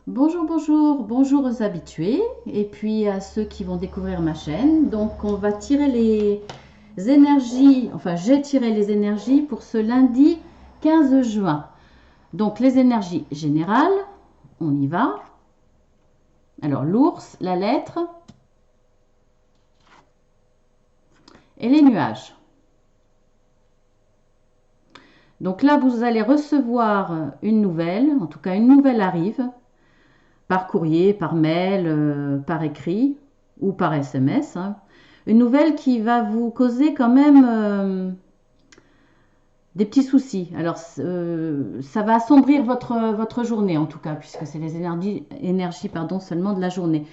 Bonjour, bonjour, bonjour aux habitués et puis à ceux qui vont découvrir ma chaîne. Donc on va tirer les énergies, enfin j'ai tiré les énergies pour ce lundi 15 juin. Donc les énergies générales, on y va. Alors l'ours, la lettre et les nuages. Donc là vous allez recevoir une nouvelle, en tout cas une nouvelle arrive par courrier, par mail, par écrit ou par SMS, hein. Une nouvelle qui va vous causer quand même des petits soucis. Alors, ça va assombrir votre journée en tout cas, puisque c'est les énergies pardon, seulement de la journée.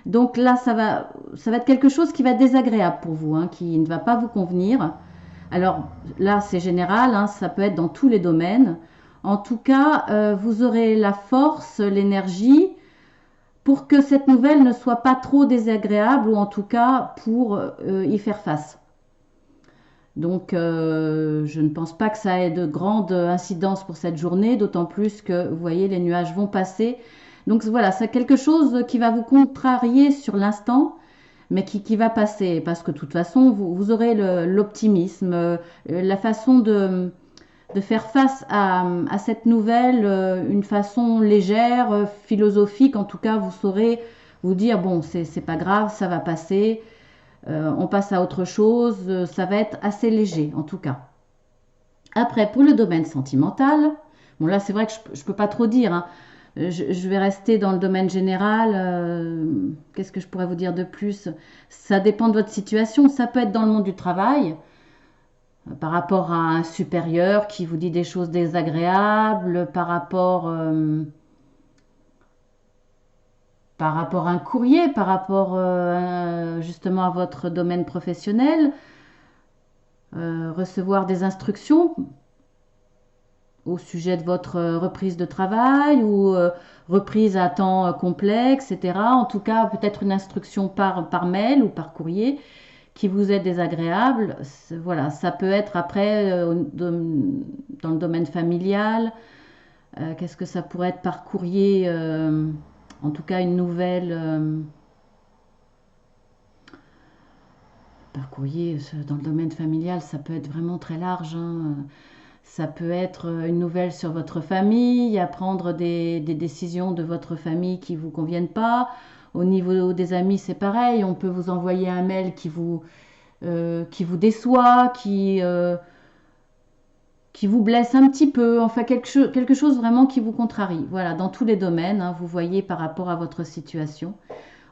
Donc là, ça va être quelque chose qui va être désagréable pour vous, hein, qui ne va pas vous convenir. Alors là, c'est général, hein, ça peut être dans tous les domaines. En tout cas, vous aurez la force, l'énergie pour que cette nouvelle ne soit pas trop désagréable ou en tout cas pour y faire face. Donc je ne pense pas que ça ait de grandes incidences pour cette journée, d'autant plus que vous voyez les nuages vont passer. Donc voilà, c'est quelque chose qui va vous contrarier sur l'instant, mais qui va passer, parce que de toute façon, vous aurez l'optimisme, la façon de faire face à cette nouvelle, une façon légère, philosophique. En tout cas, vous saurez vous dire, bon, c'est pas grave, ça va passer, on passe à autre chose, ça va être assez léger en tout cas. Après, pour le domaine sentimental, bon là c'est vrai que je peux pas trop dire, hein. Je vais rester dans le domaine général. Qu'est-ce que je pourrais vous dire de plus? Ça dépend de votre situation. Ça peut être dans le monde du travail, par rapport à un supérieur qui vous dit des choses désagréables, par rapport à un courrier, par rapport justement à votre domaine professionnel, recevoir des instructions au sujet de votre reprise de travail ou reprise à temps complet, etc. En tout cas, peut-être une instruction par mail ou par courrier qui vous est désagréable. Voilà, ça peut être après dans le domaine familial. Qu'est-ce que ça pourrait être par courrier, en tout cas une nouvelle par courrier dans le domaine familial, ça peut être vraiment très large, hein. Ça peut être une nouvelle sur votre famille, à prendre des décisions de votre famille qui ne vous conviennent pas. Au niveau des amis, c'est pareil. On peut vous envoyer un mail qui vous déçoit, qui vous blesse un petit peu. Enfin, quelque chose vraiment qui vous contrarie. Voilà, dans tous les domaines, hein, vous voyez par rapport à votre situation.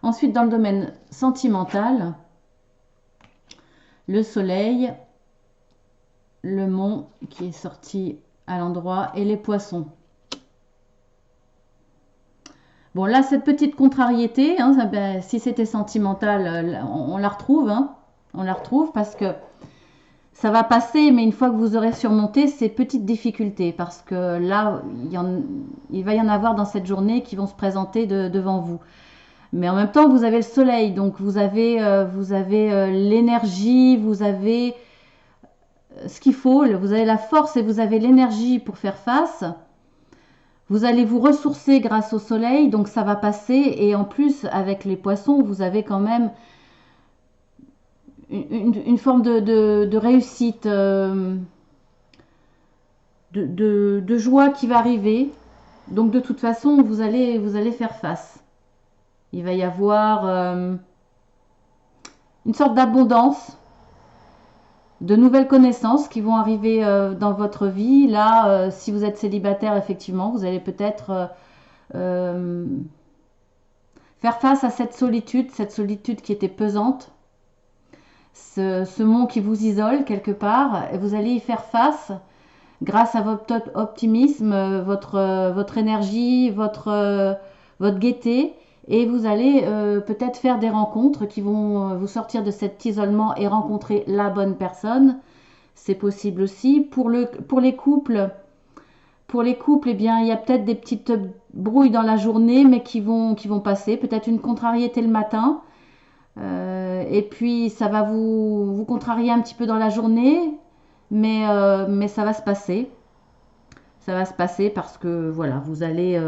Ensuite, dans le domaine sentimental, le soleil, le mont qui est sorti à l'endroit et les poissons. Bon, là, cette petite contrariété, hein, ben, si c'était sentimental, on la retrouve, hein, on la retrouve parce que ça va passer, mais une fois que vous aurez surmonté ces petites difficultés, parce que là, il va y en avoir dans cette journée qui vont se présenter devant vous. Mais en même temps, vous avez le soleil, donc vous avez l'énergie, vous avez ce qu'il faut, vous avez la force et vous avez l'énergie pour faire face. Vous allez vous ressourcer grâce au soleil, donc ça va passer. Et en plus, avec les poissons, vous avez quand même une forme de réussite, de joie qui va arriver. Donc de toute façon, vous allez faire face. Il va y avoir une sorte d'abondance, de nouvelles connaissances qui vont arriver dans votre vie. Là, si vous êtes célibataire, effectivement, vous allez peut-être euh, faire face à cette solitude qui était pesante, ce mont qui vous isole quelque part, et vous allez y faire face grâce à votre optimisme, votre énergie, votre gaieté, et vous allez peut-être faire des rencontres qui vont vous sortir de cet isolement et rencontrer la bonne personne. C'est possible aussi. Pour les couples, eh bien, il y a peut-être des petites brouilles dans la journée, mais qui vont passer. Peut-être une contrariété le matin. Et puis, ça va vous contrarier un petit peu dans la journée, mais ça va se passer. Ça va se passer parce que, voilà, vous allez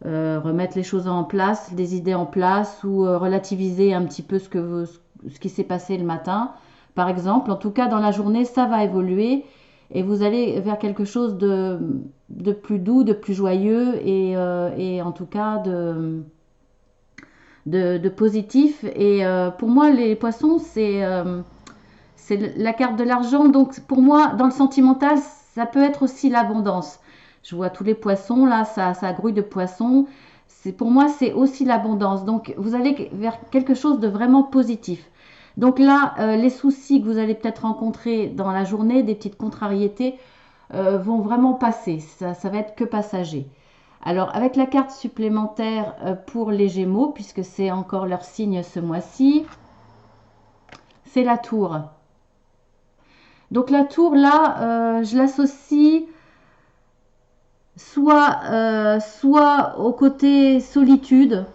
remettre les choses en place, des idées en place ou relativiser un petit peu ce qui s'est passé le matin, par exemple. En tout cas, dans la journée, ça va évoluer et vous allez vers quelque chose de plus doux, de plus joyeux et en tout cas de positif. Et pour moi, les poissons, c'est la carte de l'argent. Donc pour moi, dans le sentimental, ça peut être aussi l'abondance. Je vois tous les poissons, là, ça grouille de poissons. Pour moi, c'est aussi l'abondance. Donc vous allez vers quelque chose de vraiment positif. Donc là, les soucis que vous allez peut-être rencontrer dans la journée, des petites contrariétés, vont vraiment passer. Ça va être que passager. Alors avec la carte supplémentaire pour les Gémeaux, puisque c'est encore leur signe ce mois-ci, c'est la tour. Donc la tour là, je l'associe soit au côté solitude.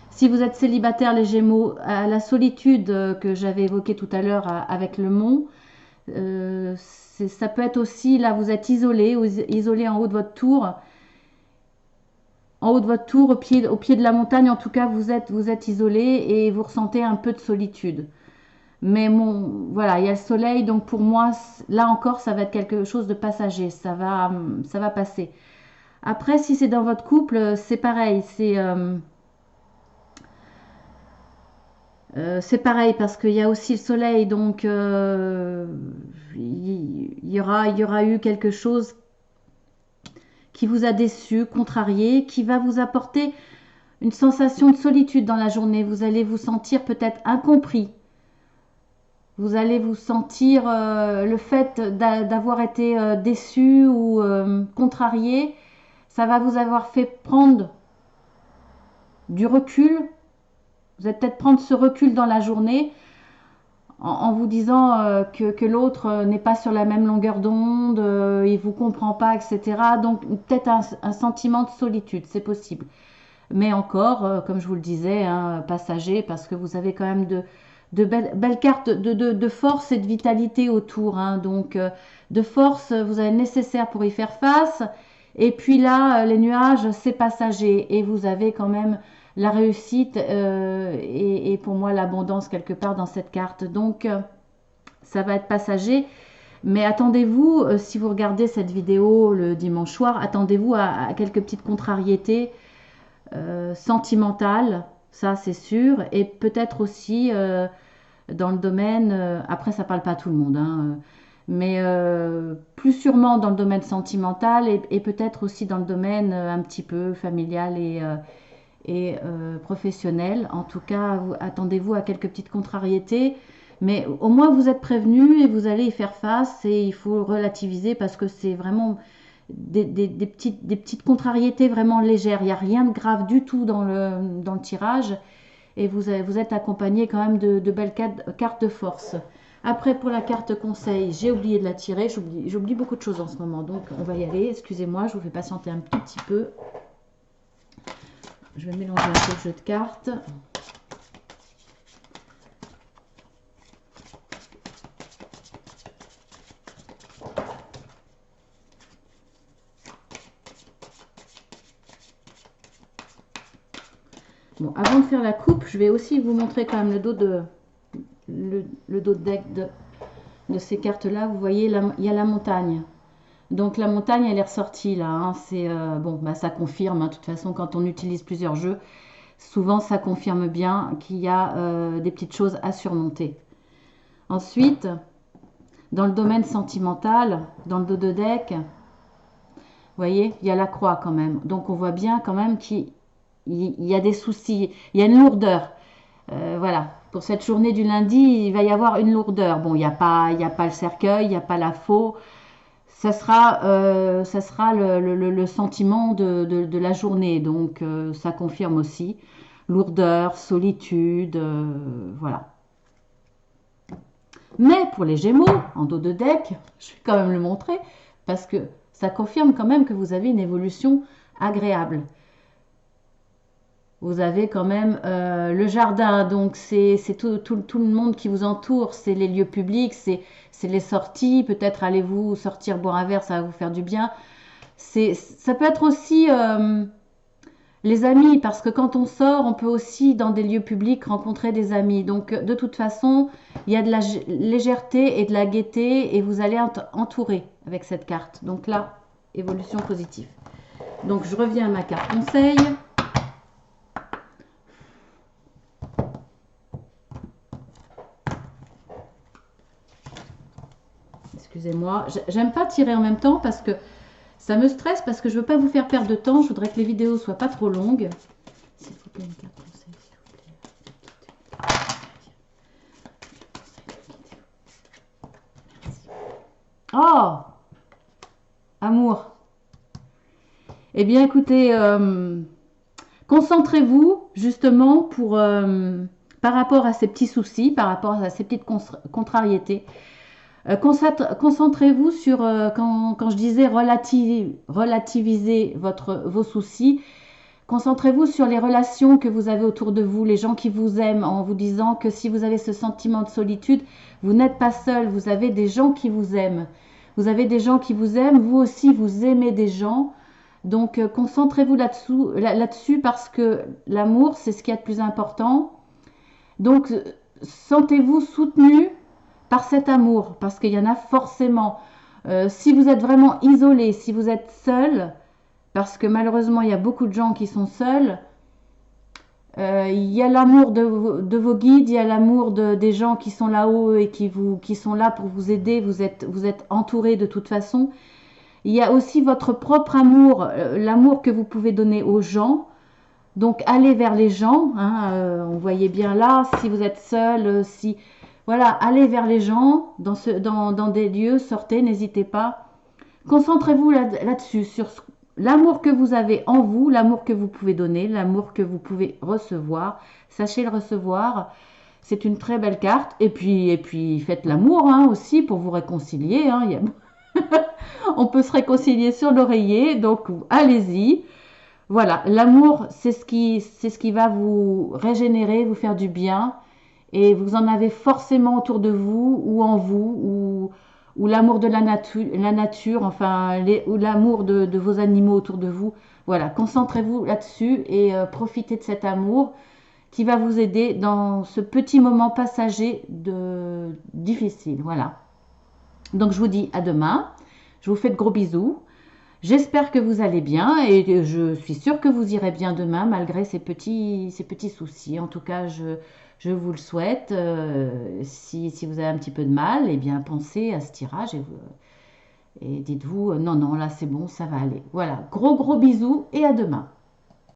Si vous êtes célibataire les Gémeaux, à la solitude que j'avais évoquée tout à l'heure avec le mont, ça peut être aussi là vous êtes isolé en haut de votre tour. En haut de votre tour, au pied de la montagne, en tout cas, vous êtes isolé et vous ressentez un peu de solitude. Mais voilà, il y a le soleil, donc pour moi, là encore, ça va être quelque chose de passager, ça va passer. Après, si c'est dans votre couple, c'est pareil, c'est pareil parce qu'il y a aussi le soleil, donc il y aura eu quelque chose qui vous a déçu, contrarié, qui va vous apporter une sensation de solitude dans la journée. Vous allez vous sentir peut-être incompris. Vous allez vous sentir le fait d'avoir été déçu ou contrarié, ça va vous avoir fait prendre du recul. Vous allez peut-être prendre ce recul dans la journée en vous disant que l'autre n'est pas sur la même longueur d'onde, il ne vous comprend pas, etc. Donc peut-être un sentiment de solitude, c'est possible. Mais encore, comme je vous le disais, hein, passager, parce que vous avez quand même de belles cartes de force et de vitalité autour. Hein. Donc, de force, vous avez le nécessaire pour y faire face. Et puis là, les nuages, c'est passager. Et vous avez quand même la réussite et pour moi l'abondance quelque part dans cette carte. Donc, ça va être passager. Mais attendez-vous, si vous regardez cette vidéo le dimanche soir, attendez-vous à quelques petites contrariétés sentimentales, ça c'est sûr, et peut-être aussi dans le domaine, après ça parle pas à tout le monde, hein, mais plus sûrement dans le domaine sentimental et peut-être aussi dans le domaine un petit peu familial et professionnel. En tout cas, attendez-vous à quelques petites contrariétés, mais au moins vous êtes prévenus et vous allez y faire face et il faut relativiser parce que c'est vraiment des petites contrariétés vraiment légères. Il n'y a rien de grave du tout dans le tirage et vous êtes accompagné quand même de belles cartes de force. Après, pour la carte conseil, j'ai oublié de la tirer. J'oublie beaucoup de choses en ce moment, donc on va y aller. Excusez-moi, je vous fais patienter un tout petit peu. Je vais mélanger un peu le jeu de cartes. Bon, avant de faire la coupe, je vais aussi vous montrer quand même le dos de deck de ces cartes-là. Vous voyez, il y a la montagne. Donc la montagne, elle est ressortie là. Hein. C'est bon, bah, ça confirme. Hein, de toute façon, quand on utilise plusieurs jeux, souvent ça confirme bien qu'il y a des petites choses à surmonter. Ensuite, dans le domaine sentimental, dans le dos de deck, vous voyez, il y a la croix quand même. Donc on voit bien quand même qu'il y a des soucis, il y a une lourdeur. Voilà, pour cette journée du lundi, il va y avoir une lourdeur. Bon, il n'y a pas le cercueil, il n'y a pas la faux. Ça sera le sentiment de la journée. Donc, ça confirme aussi lourdeur, solitude, voilà. Mais pour les Gémeaux, en dos de deck, je vais quand même le montrer, parce que ça confirme quand même que vous avez une évolution agréable. Vous avez quand même le jardin, donc c'est tout le monde qui vous entoure, c'est les lieux publics, c'est les sorties, peut-être allez-vous sortir boire un verre, ça va vous faire du bien. Ça peut être aussi Les amis, parce que quand on sort, on peut aussi dans des lieux publics rencontrer des amis. Donc de toute façon, il y a de la légèreté et de la gaieté et vous allez être entouré avec cette carte. Donc là, évolution positive. Donc je reviens à ma carte conseil. Excusez-moi, j'aime pas tirer en même temps parce que ça me stresse, parce que je veux pas vous faire perdre de temps. Je voudrais que les vidéos soient pas trop longues. S'il vous plaît, une carte conseil, s'il vous plaît. Oh, amour. Eh bien, écoutez, concentrez-vous justement par rapport à ces petits soucis, par rapport à ces petites contrariétés. Concentrez-vous sur, quand je disais relativiser vos soucis, concentrez-vous sur les relations que vous avez autour de vous, les gens qui vous aiment, en vous disant que si vous avez ce sentiment de solitude, vous n'êtes pas seul, vous avez des gens qui vous aiment. Vous avez des gens qui vous aiment, vous aussi vous aimez des gens. Donc concentrez-vous là-dessus parce que l'amour, c'est ce qui est le plus important. Donc sentez-vous soutenu par cet amour, parce qu'il y en a forcément. Si vous êtes vraiment isolé, si vous êtes seul, parce que malheureusement il y a beaucoup de gens qui sont seuls, il y a l'amour de vos guides, il y a l'amour des gens qui sont là-haut et qui sont là pour vous aider, vous êtes entouré de toute façon. Il y a aussi votre propre amour, l'amour que vous pouvez donner aux gens. Donc allez vers les gens, hein, on voyait bien là, si vous êtes seul, si voilà, allez vers les gens dans des lieux, sortez, n'hésitez pas. Concentrez-vous là-dessus, sur l'amour que vous avez en vous, l'amour que vous pouvez donner, l'amour que vous pouvez recevoir. Sachez le recevoir, c'est une très belle carte. Et puis faites l'amour hein, aussi pour vous réconcilier. Hein. On peut se réconcilier sur l'oreiller, donc allez-y. Voilà, l'amour, c'est ce qui va vous régénérer, vous faire du bien. Et vous en avez forcément autour de vous, ou en vous, ou l'amour de la nature, enfin, ou l'amour de vos animaux autour de vous. Voilà, concentrez-vous là-dessus et profitez de cet amour qui va vous aider dans ce petit moment passager difficile. Voilà. Donc, je vous dis à demain. Je vous fais de gros bisous. J'espère que vous allez bien et je suis sûre que vous irez bien demain malgré ces petits soucis. En tout cas, je vous le souhaite. Si vous avez un petit peu de mal, eh bien, pensez à ce tirage et dites-vous, non, non, là c'est bon, ça va aller. Voilà, gros bisous et à demain.